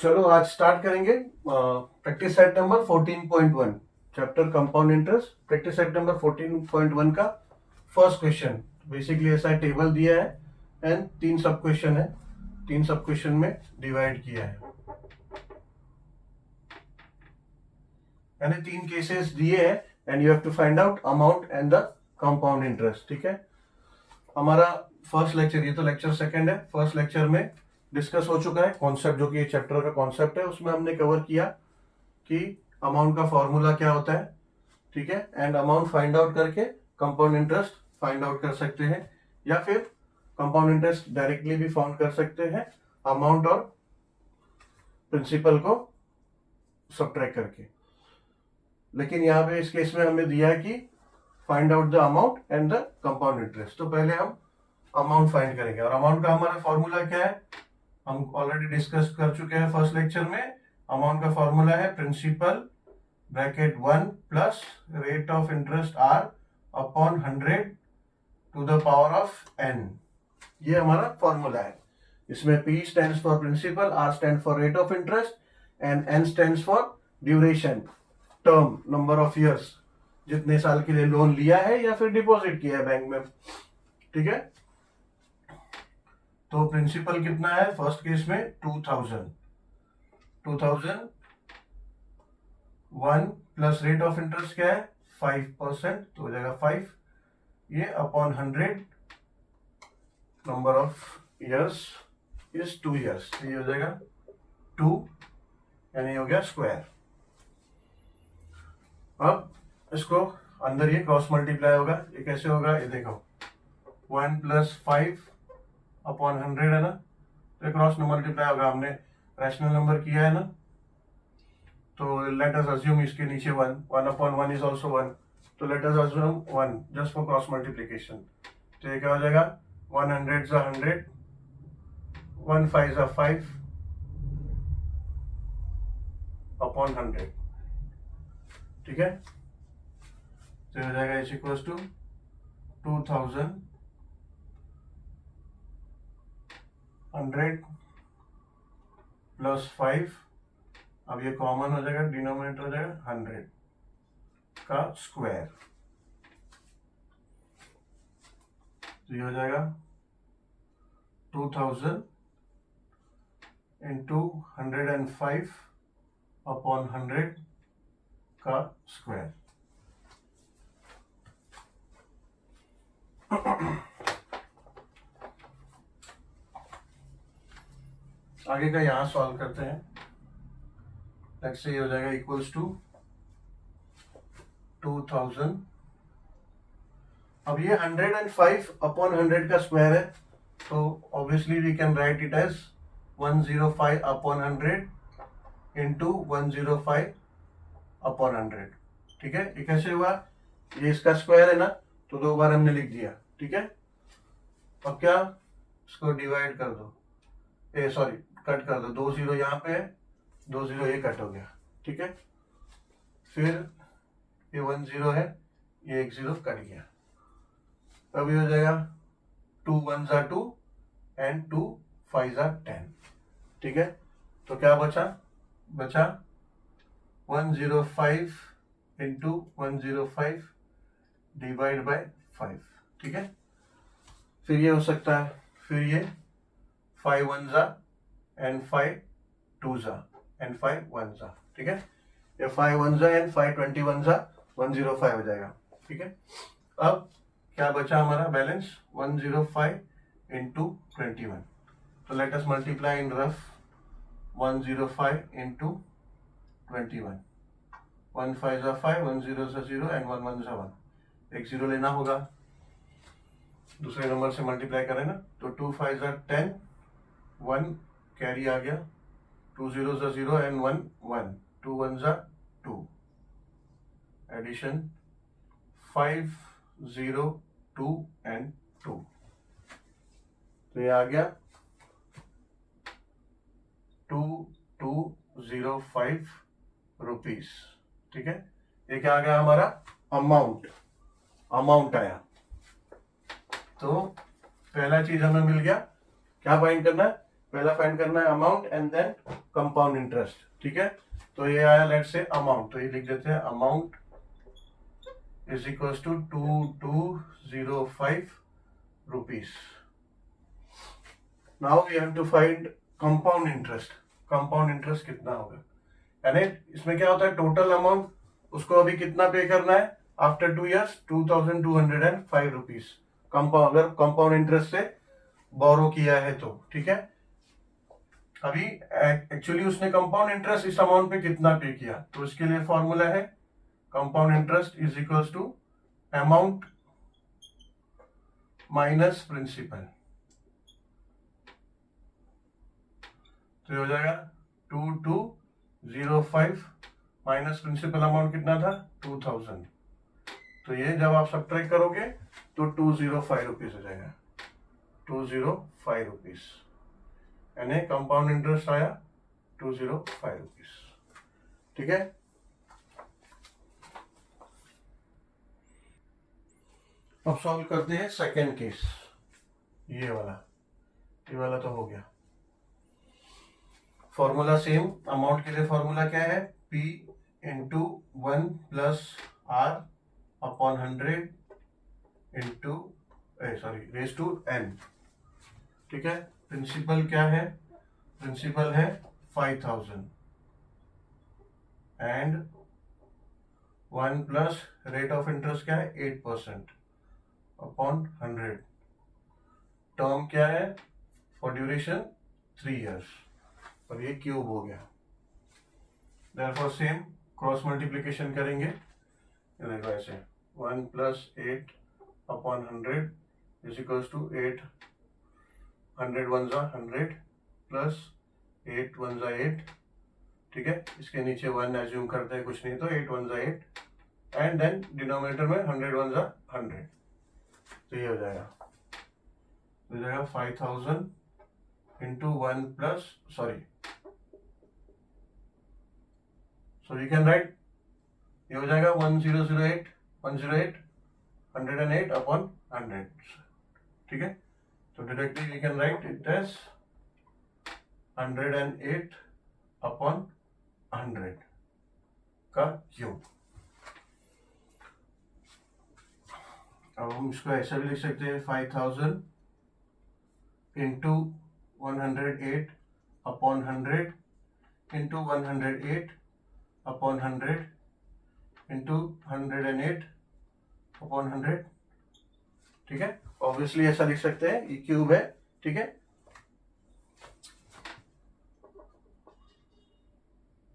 चलो आज स्टार्ट करेंगे practice set number 14.1 chapter compound interest. Practice set number 14.1 का फर्स्ट क्वेश्चन। बेसिकली ऐसा टेबल दिया है एंड 3 सब क्वेश्चन है, 3 सब क्वेश्चन में डिवाइड किया है यानी 3 केसेस दिए हैं and you have to find out amount and the compound interest. ठीक है, हमारा फर्स्ट लेक्चर, ये तो लेक्चर सेकंड है, फर्स्ट लेक्चर में डिस्कस हो चुका है कॉन्सेप्ट, जो कि ये चैप्टर का कॉन्सेप्ट है। उसमें हमने कवर किया कि अमाउंट का फॉर्मूला क्या होता है, ठीक है, एंड अमाउंट फाइंड आउट करके कंपाउंड इंटरेस्ट फाइंड आउट कर सकते हैं, या फिर कंपाउंड इंटरेस्ट डायरेक्टली भी फाउंड कर सकते हैं अमाउंट और प्रिंसिपल को सब्ट्रैक्ट करके। लेकिन यहाँ पे इस केस में हमें दिया है कि find out the amount and the compound interest. तो पहले हम अमाउंट फाइंड करेंगे, और अमाउंट का हमारा फॉर्मूला क्या है हम ऑलरेडी डिस्कस कर चुके हैं फर्स्ट लेक्चर में। अमाउंट का फॉर्मूला है principal bracket 1 plus rate of interest R upon 100 to the power of n। ये हमारा फॉर्मूला है। इसमें P stands for principal, R stand for rate of interest and N stands for duration, term, number of years, जितने साल के लिए loan लिया है या फिर डिपॉजिट किया है बैंक में। ठीक है, तो प्रिंसिपल कितना है फर्स्ट केस में 2000 प्लस रेट ऑफ इंटरेस्ट क्या है 5%, तो हो जाएगा 5, ये upon 100, number of years is 2 years, तो ये हो जाएगा 2 यानी हो गया स्क्वायर। अब इसको अंदर ये क्रॉस मल्टीप्लाई होगा, ये कैसे होगा ये देखो, 1 प्लस 5 अपॉन 100 है ना, तो क्रॉस मल्टीप्लाई होगा, हमने रैशनल नंबर किया है ना, तो लेट अस अज्यूम इसके नीचे 1 अपॉन 1 इज आल्सो 1, तो let us assume 1 just for cross multiplication. तो ये क्या हो जाएगा 100 सा 100, 1 5 सा 5 अपॉन 100। ठीक है, तो ये हो जाएगा इज इक्वल्स टू 2000 100 प्लस 5, अब ये कॉमन हो जाएगा, डिनोमिनेटर हो जाएगा 100 का स्क्वायर, तो ये हो जाएगा 2000 इंटू 105 अपॉन 100 का स्क्वायर। आगे का यहां सॉल्व करते हैं। लेट्स से ये हो जाएगा इक्वल्स टू 2000, अब ये 105 अपॉन 100 का स्क्वायर है, तो obviously we can write it as 105 upon 100 into 105 upon 100। ठीक है, ये कैसे हुआ, ये इसका स्क्वायर है ना, तो 2 बार हमने लिख दिया। ठीक है, अब क्या, इसको डिवाइड कर दो, सॉरी कट कर दो, 2 0 यहाँ पे है, 2 0 ये कट हो गया। ठीक है, फिर ये 1 0 है, ये 1 0 कट गया, तब ये हो जाएगा 2 1 सा 2 एंड 2 5 सा 10। ठीक है, तो क्या बचा 105 इंटू 105 डिवाइड बाय 5। ठीक है, फिर ये हो सकता है, फिर ये 5 1 सा एंड 5 2 सा एंड 5 1 सा। ठीक है, ये 5 1 सा एंड 5 21 सा 105 हो जाएगा। ठीक है, अब क्या बचा हमारा बैलेंस 105 इंटू 21, तो let us multiply in rough 105 into 21, 1 5 सा 5, 1 0 सा 0 एंड 1 1 सा 1, एक 0 लेना होगा, दूसरे नंबर से मल्टीप्लाई करें ना, तो 2 5 सा 10, 1 कैरी आ गया, 2 0 सा 0 एंड 1 1, 2 1 सा 2, एडिशन 5 0 2 एंड 2, तो ये आ गया 2205 रुपीस। ठीक है, ये क्या आ गया हमारा अमाउंट आया। तो पहला चीज हमें मिल गया, क्या फाइंड करना है पहला फाइंड करना है amount and then compound interest, ठीक है। तो ये आया लेट्स से अमाउंट, तो ये लिख देते हैं amount is equal to 2205 rupees. Now we have to find compound interest. Compound interest कितना होगा, यानी इसमें क्या होता है, टोटल अमाउंट उसको अभी कितना पे करना है आफ्टर 2 years 2205 रुपीज कंपाउंड, अगर कंपाउंड इंटरेस्ट से बोरो किया है तो, ठीक है। अभी एक्चुअली उसने कंपाउंड इंटरेस्ट इस अमाउंट पे कितना पे किया, तो इसके लिए फॉर्मूला है compound interest is equal to amount minus principal. तो ये हो जाएगा 2205 माइनस प्रिंसिपल अमाउंट कितना था 2000। तो ये जब आप सब्ट्रैक्ट करोगे तो 205 रुपीज हो जाएगा, 205 रुपीज, यानी कंपाउंड इंटरेस्ट आया 205 रुपीज, ठीक है। अब सॉल्व करते हैं सेकेंड केस, ये वाला तो हो गया। फॉर्मूला सेम, अमाउंट के लिए फॉर्मूला क्या है, P into 1 plus R upon 100 into raise to n, ठीक है। प्रिंसिपल क्या है, प्रिंसिपल है 5000 and 1 plus rate of interest क्या है 8% अपॉन 100। टर्म क्या है फॉर ड्यूरेशन 3 years, और ये क्यूब हो गया। देयरफॉर सेम क्रॉस मल्टीप्लीकेशन करेंगे, देखो ऐसे 1 plus 8 upon 100 is equals to 8, 100 1 जा 100 प्लस 8 1 जा 8, ठीक है। इसके नीचे 1 एज्यूम करते हैं, कुछ नहीं तो 8 1 जा 8 एंड देन डिनोमिनेटर में 100 1 जा 100, तो ये हो जाएगा 5000 into 1 plus so you can write, ये हो जाएगा 1008 108 अपॉन 100, ठीक है। तो directly we can write it as 108 upon 100 का क्यूब। अब हम इसको ऐसा भी लिख सकते हैं 5000 into 108 upon 100 into 108 upon 100 into 108 upon 100, ठीक है। ऑब्वियसली ऐसा लिख सकते हैं, ये क्यूब है, ठीक है।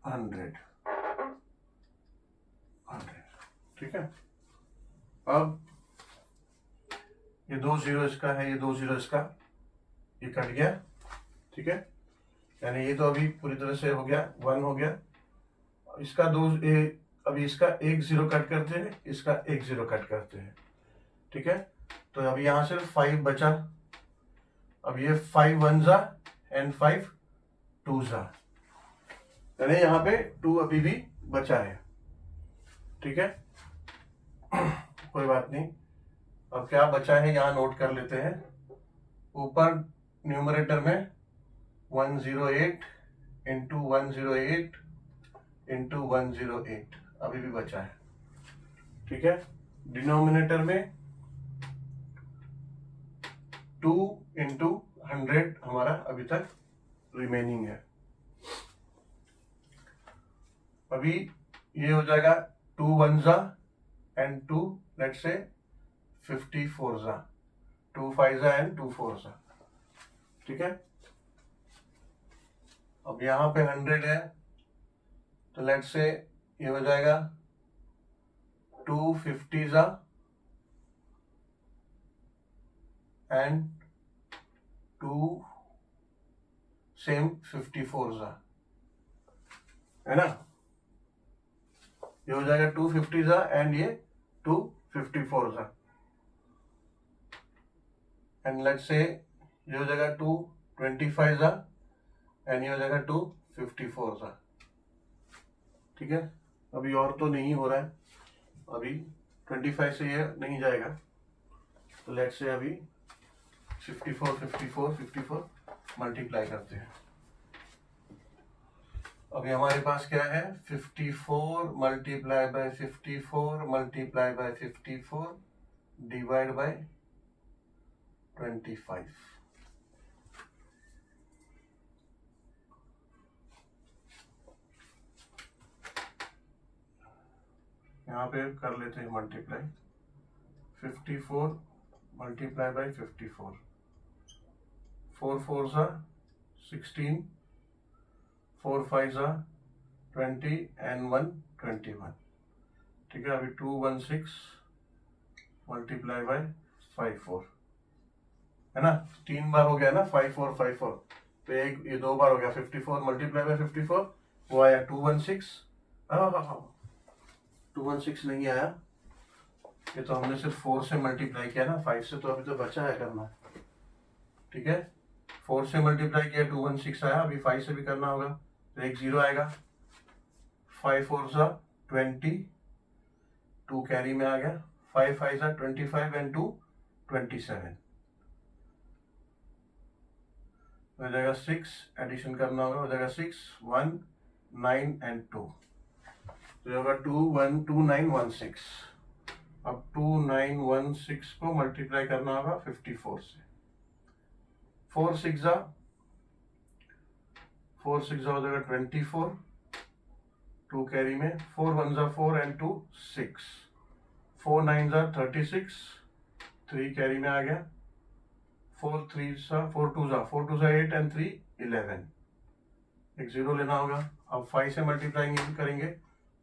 100, ठीक है। अब ये 2 0 इसका है, ये 2 0 इसका, ये कट गया, ठीक है। यानी ये तो अभी पूरी तरह से हो गया, 1 हो गया। इसका अभी इसका 1 0 कट करते हैं, इसका 1 0 कट करते हैं, ठीक है। तो अभी यहाँ सिर्फ 5 बचा, अब ये 5 1 जा एंड 5 2 जा, यानी यहाँ पे 2 अभी भी बचा है, ठीक है। कोई बात नहीं, अब क्या बचा है यहाँ नोट कर लेते हैं। ऊपर न्यूमरेटर में 108 इंटू 108 इंटू 108 अभी भी बचा है, ठीक है। डिनोमिनेटर में 2 इंटू 100 हमारा अभी तक रिमेनिंग है। अभी ये हो जाएगा 2 1 जा एंड 2 लेट्स से 54 जा, 2 5 जा एंड 2 4 जा, ठीक है। अब यहाँ पे 100 है, तो लेट्स से ये हो जाएगा 2 50 जा एंड 2 सेम 54 जा, है ना। ये हो जाएगा 2 50 जा एंड ये 2 54 जा, एंड लेट्स से ये हो जाएगा 2 25 जा एंड ये हो जाएगा 2 54 जा, ठीक है। अभी और तो नहीं हो रहा है, अभी 25 से ये नहीं जाएगा, तो लेट्स से अभी 54 54 54 मल्टीप्लाई करते हैं। अभी हमारे पास क्या है 54 multiply by 54 multiply by 54 divide by 25। यहाँ पे कर लेते हैं मल्टीप्लाई 54 मल्टीप्लाई बाय 54, 4 4 सा 16, 4 5 सा 20 एंड 1 21। ठीक है, अभी 216 मल्टीप्लाई बाय 54 है ना, 3 बार हो गया ना 5 4 5 4, तो एक ये 2 बार हो गया 54 मल्टीप्लाई बाय 54 वो आया 216। हाँ 216 नहीं आया, ये तो हमने सिर्फ 4 से मल्टीप्लाई किया ना, 5 से तो अभी तो बचा है करना। ठीक है, 4 से मल्टीप्लाई किया 216 आया, अभी 5 से भी करना होगा, तो एक 0 आएगा। 5 4 सा 20, 2 कैरी में आ गया, 5 5 सा 25 एंड 2 27 हो जाएगा। 6 एडिशन करना होगा, हो जाएगा 6 1 9 एंड 2, तो होगा 2 1 2 9 1 6। अब 2 9 1 6 को मल्टीप्लाई करना होगा 54 से। 4 6 जा हो जाएगा 24, 2 कैरी में, 4 1 जा 4 एंड 2 6, 4 9 जा 36, 3 कैरी में आ गया, 4 3 सा 4 2 जा 8 एंड 3 11, एक 0 लेना होगा। अब 5 से मल्टीप्लाई करेंगे,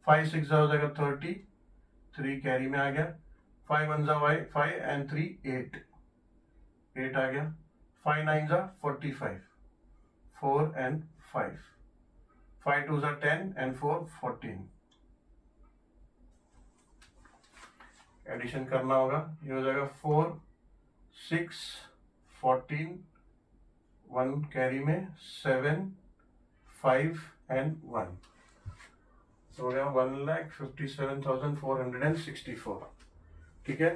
5 6 जा हो जाएगा 30, 3 कैरी में आ गया, 5 1 जा 5 एंड 3 8, 8 आ गया, 5 9 जा 45, 4 एंड 5, 5 2 जा 10 एंड 4 14। एडिशन करना होगा, ये हो जाएगा 4 6 14, 1 कैरी में, 7 5 एंड 1, हो गया 1,57,464। ठीक है,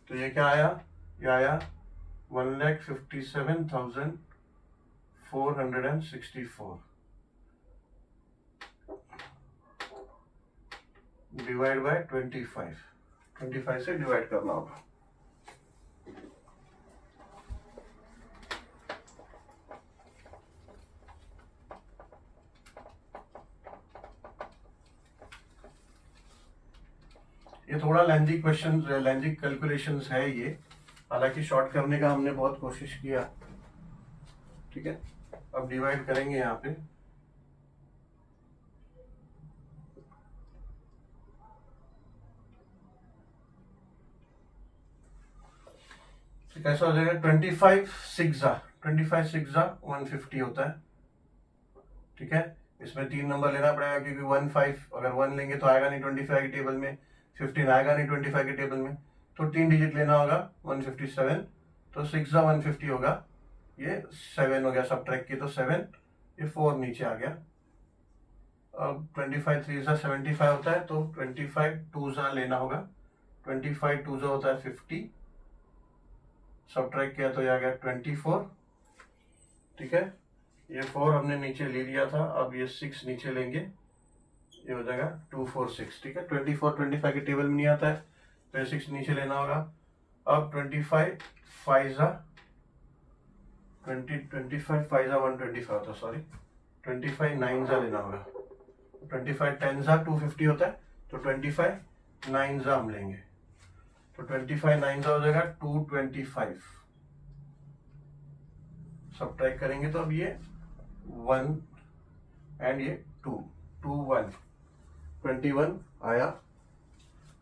तो ये क्या आया, ये आया 1,57,464 डिवाइड बाय 25, 25 से डिवाइड करना होगा। ये थोड़ा लेंथी क्वेश्चन, लेंथी कैलकुलेशंस है ये, हालांकि शॉर्ट करने का हमने बहुत कोशिश किया। ठीक है, अब डिवाइड करेंगे यहाँ पे, कैसा हो जाएगा 25 6 जा 150 होता है। ठीक है, इसमें 3 नंबर लेना पड़ेगा क्योंकि 1 5 अगर 1 लेंगे तो आएगा नहीं 25 के टेबल में, 15 आएगा नहीं 25 के टेबल में, तो 3 डिजिट लेना होगा 157, तो 6 जा 150 होगा, ये 7 हो गया, सब ट्रैक की तो 7, ये 4 नीचे आ गया। अब 25 3 जा 75 होता है, तो 25 2 जा लेना होगा, 25 2 जा होता है 50, सब ट्रैक किया तो ये आ गया 24। ठीक है, ये 4 हमने नीचे ले लिया था, अब ये 6 नीचे लेंगे, ये हो जाएगा 246। ठीक है, 24 25 के टेबल में नहीं आता है, तो ये 6 नीचे लेना होगा। अब 25 5 जा 25 5 जा 125 होता है, सॉरी 25 9 जा लेना होगा, 25 10 जा 250 होता है, तो 25 9 जा हम लेंगे, तो 25 9 जा हो जाएगा 225, सब ट्रैक करेंगे तो अब ये 1 एंड ये 2 2 1 21 आया,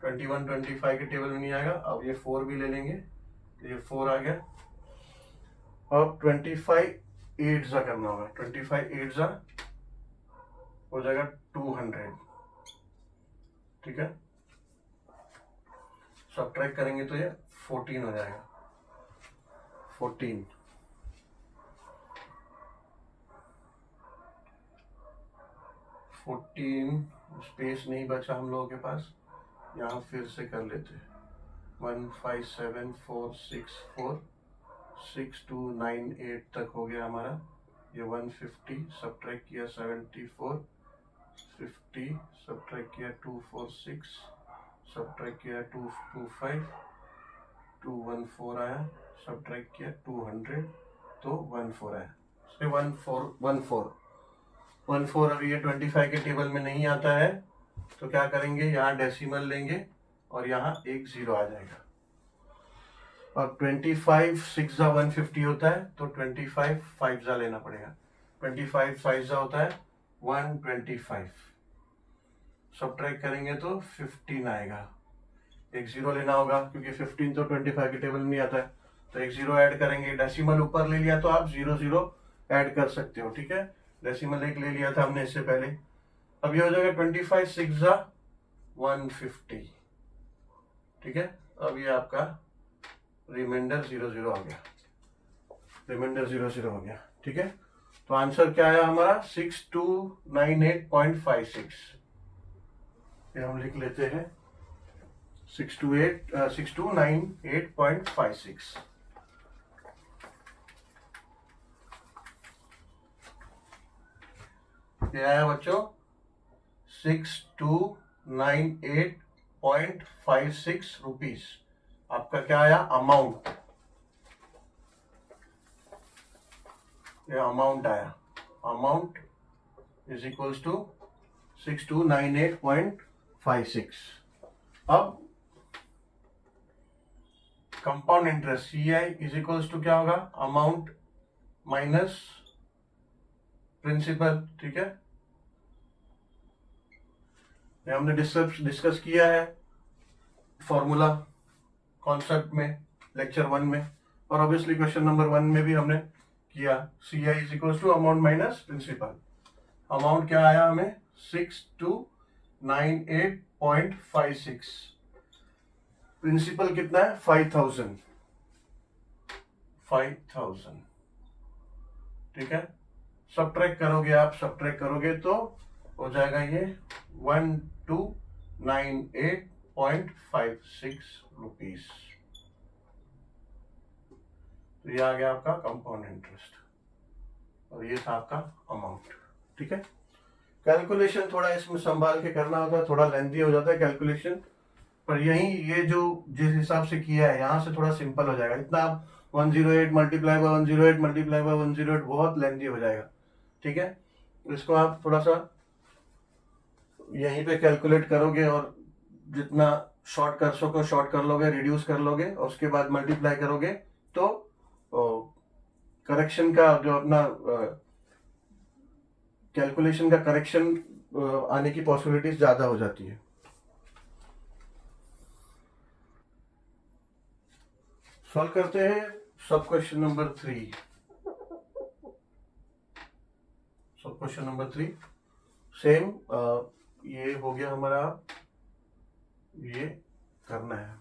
21 25 के टेबल में नहीं आएगा। अब ये 4 भी ले लेंगे, तो ये 4 आ गया। अब 25 8 जा करना होगा, 25 8 जा हो जाएगा 200। ठीक है, सब ट्रैक करेंगे तो ये 14 हो जाएगा, 14 स्पेस नहीं बचा हम लोगों के पास, यहाँ फिर से कर लेते हैं, 1 5 7 4 6 4 6 2 9 8 तक हो गया हमारा, ये 150 सब्ट्रैक्ट किया 74, 50 सब्ट्रैक्ट किया 246, सब्ट्रैक्ट किया 225, 214 आया, सब्ट्रैक्ट किया 200 तो 14 आया। 14 अभी ये 25 के टेबल में नहीं आता है तो क्या करेंगे, यहाँ डेसिमल लेंगे और यहाँ एक जीरो आ जाएगा। और 25 6 जा 150 होता है तो 25 5 जा लेना पड़ेगा। 25 5 जा होता है 125, सब्ट्रैक्ट करेंगे तो 15 आएगा। एक जीरो लेना होगा क्योंकि 15 तो 25 के टेबल में नहीं आता है, तो एक जीरो ऐड करेंगे। डेसिमल ऊपर ले लिया तो आप 0 0 ऐड कर सकते हो, ठीक है। डेसिमल एक ले लिया था हमने इससे पहले। अब ये हो जाएगा 25 6 जा 150, ठीक है। अब ये आपका रिमाइंडर 0 0 आ गया, रिमाइंडर 0 0 हो गया, ठीक है। तो आंसर क्या आया हमारा 6298.56। ये हम लिख लेते हैं 6298.56। ये आया बच्चों 6298.56 रुपीज। आपका क्या आया अमाउंट, ये अमाउंट आया। Amount is equals to 6298.56। अब compound interest CI is equals to क्या होगा, अमाउंट माइनस प्रिंसिपल, ठीक है। ये हमने डिस्कस किया है फॉर्मूला कॉन्सेप्ट में लेक्चर 1 में, और ऑब्वियसली क्वेश्चन नंबर 1 में भी हमने किया। CI is equals to amount minus principal. Amount क्या आया हमें 6298.56, प्रिंसिपल कितना है 5000, ठीक है। सब्ट्रैक्ट करोगे आप, सब्ट्रैक्ट करोगे तो हो जाएगा ये 1298.56 रुपीज। तो ये आ गया आपका कंपाउंड इंटरेस्ट और ये था आपका अमाउंट, ठीक है। कैलकुलेशन थोड़ा इसमें संभाल के करना होता है, थोड़ा लेंथी हो जाता है कैलकुलेशन, पर यही ये जो जिस हिसाब से किया है यहाँ से थोड़ा सिंपल हो जाएगा। इतना आप 108 मल्टीप्लाई बाय 108 मल्टीप्लाई बाय 108 बहुत लेंथी हो जाएगा, ठीक है। इसको आप थोड़ा सा यहीं पे कैलकुलेट करोगे और जितना शॉर्ट कर सको शॉर्ट कर लोगे, रिड्यूस कर लोगे और उसके बाद मल्टीप्लाई करोगे तो करेक्शन का जो अपना कैलकुलेशन का करेक्शन आने की पॉसिबिलिटीज ज्यादा हो जाती है। सॉल्व करते हैं सब क्वेश्चन नंबर 3। सब क्वेश्चन नंबर 3 सेम ये हो गया हमारा, ये करना है।